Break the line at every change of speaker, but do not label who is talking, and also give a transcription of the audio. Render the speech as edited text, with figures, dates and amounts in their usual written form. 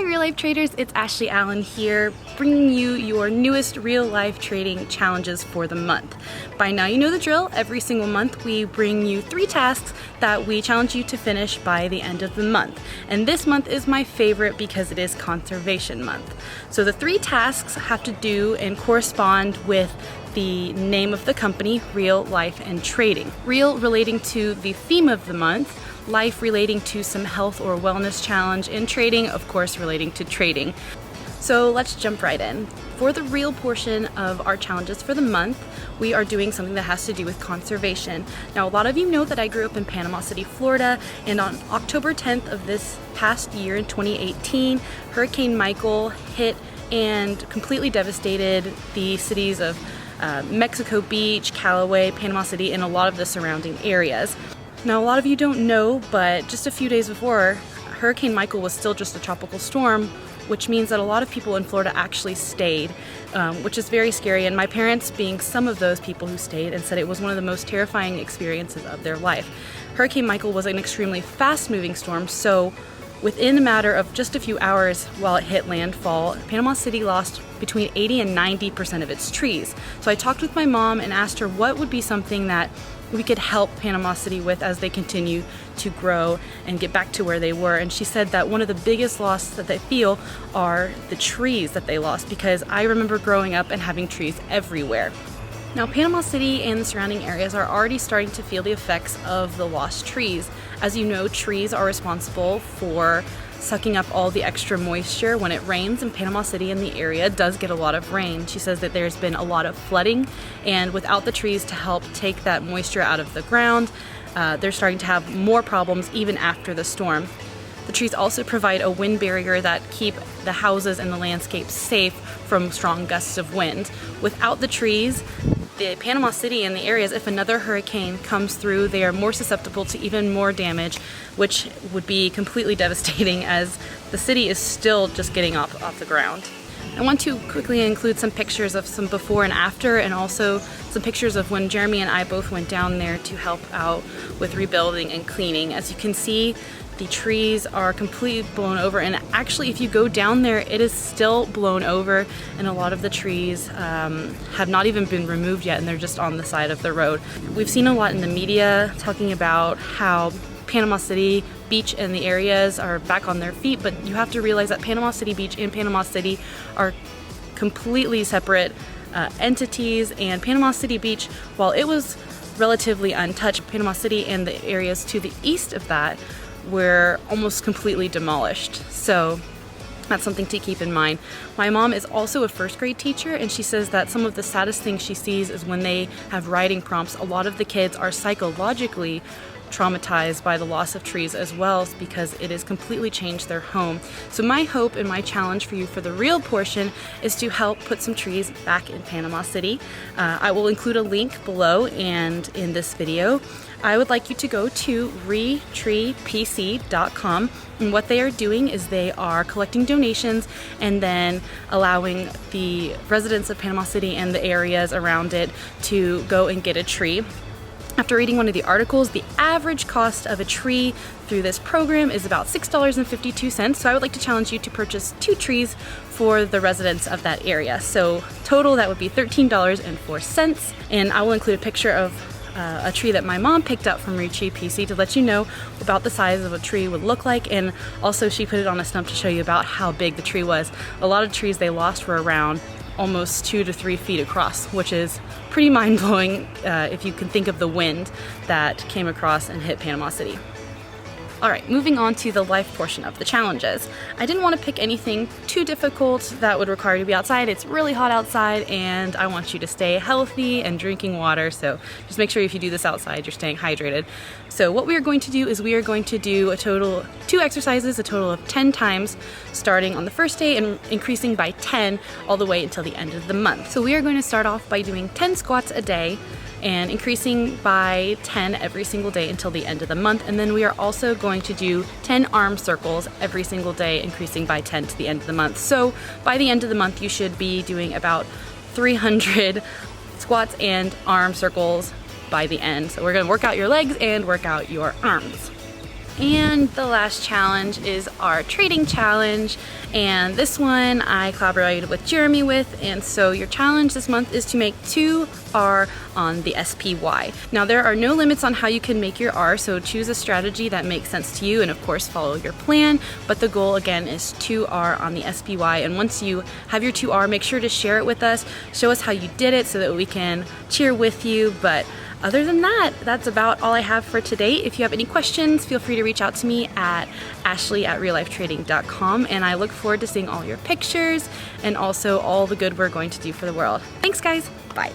real life traders, it's Ashley Allen here, bringing you your newest real life trading challenges for the month. By now you know the drill. Every single month we bring you 3 tasks that we challenge you to finish by the end of the month. And this month is my favorite because it is conservation month. So the 3 tasks have to do and correspond with the name of the company, Real, Life, and Trading. Real relating to the theme of the month, life relating to some health or wellness challenge, and trading, of course, relating to trading. So let's jump right in. For the real portion of our challenges for the month, we are doing something that has to do with conservation. Now, a lot of you know that I grew up in Panama City, Florida, and on October 10th of this past year in 2018, Hurricane Michael hit and completely devastated the cities of Mexico Beach, Callaway, Panama City, and a lot of the surrounding areas. Now, a lot of you don't know, but just a few days before, Hurricane Michael was still just a tropical storm, which means that a lot of people in Florida actually stayed, which is very scary. And my parents being some of those people who stayed and said it was one of the most terrifying experiences of their life. Hurricane Michael was an extremely fast-moving storm, so within a matter of just a few hours while it hit landfall, Panama City lost between 80 and 90% of its trees. So I talked with my mom and asked her what would be something that we could help Panama City with as they continue to grow and get back to where they were. And she said that one of the biggest losses that they feel are the trees that they lost, because I remember growing up and having trees everywhere. Now, Panama City and the surrounding areas are already starting to feel the effects of the lost trees. As you know, trees are responsible for sucking up all the extra moisture when it rains, and Panama City and the area does get a lot of rain. She says that there's been a lot of flooding, and without the trees to help take that moisture out of the ground, they're starting to have more problems even after the storm. The trees also provide a wind barrier that keep the houses and the landscape safe from strong gusts of wind. Without the trees, the Panama City and the areas, if another hurricane comes through, they are more susceptible to even more damage, which would be completely devastating as the city is still just getting off the ground. I want to quickly include some pictures of some before and after, and also some pictures of when Jeremy and I both went down there to help out with rebuilding and cleaning. As you can see, the trees are completely blown over, and actually if you go down there, it is still blown over, and a lot of the trees have not even been removed yet, and they're just on the side of the road. We've seen a lot in the media talking about how Panama City Beach and the areas are back on their feet, but you have to realize that Panama City Beach and Panama City are completely separate entities, and Panama City Beach, while it was relatively untouched, Panama City and the areas to the east of that were almost completely demolished. So that's something to keep in mind. My mom is also a first grade teacher, and she says that some of the saddest things she sees is when they have writing prompts. A lot of the kids are psychologically traumatized by the loss of trees as well, because it has completely changed their home. So my hope and my challenge for you for the real portion is to help put some trees back in Panama City. I will include a link below and in this video. I would like you to go to retreepc.com, and what they are doing is they are collecting donations and then allowing the residents of Panama City and the areas around it to go and get a tree. After reading one of the articles, the average cost of a tree through this program is about $6.52. So I would like to challenge you to purchase 2 trees for the residents of that area. So total, that would be $13.04. And I will include a picture of a tree that my mom picked up from Retreat PC to let you know about the size of a tree would look like, and also she put it on a stump to show you about how big the tree was. A lot of trees they lost were around almost 2 to 3 feet across, which is pretty mind-blowing if you can think of the wind that came across and hit Panama City. Alright, moving on to the life portion of the challenges. I didn't want to pick anything too difficult that would require you to be outside. It's really hot outside, and I want you to stay healthy and drinking water, so just make sure if you do this outside, you're staying hydrated. So what we are going to do is we are going to do a total 2 exercises, a total of 10 times, starting on the first day and increasing by 10 all the way until the end of the month. So we are going to start off by doing 10 squats a day and increasing by 10 every single day until the end of the month. And then we are also going to do 10 arm circles every single day, increasing by 10 to the end of the month. So by the end of the month, you should be doing about 300 squats and arm circles by the end. So we're gonna work out your legs and work out your arms. And the last challenge is our trading challenge, and this one I collaborated with Jerremy with, and so your challenge this month is to make 2 R on the SPY. Now there are no limits on how you can make your R, so choose a strategy that makes sense to you and of course follow your plan, but the goal again is 2 R on the SPY. And once you have your 2 R, make sure to share it with us, show us how you did it so that we can cheer with you. But other than that, that's about all I have for today. If you have any questions, feel free to reach out to me at ashley@reallifetrading.com, and I look forward to seeing all your pictures and also all the good we're going to do for the world. Thanks guys, bye.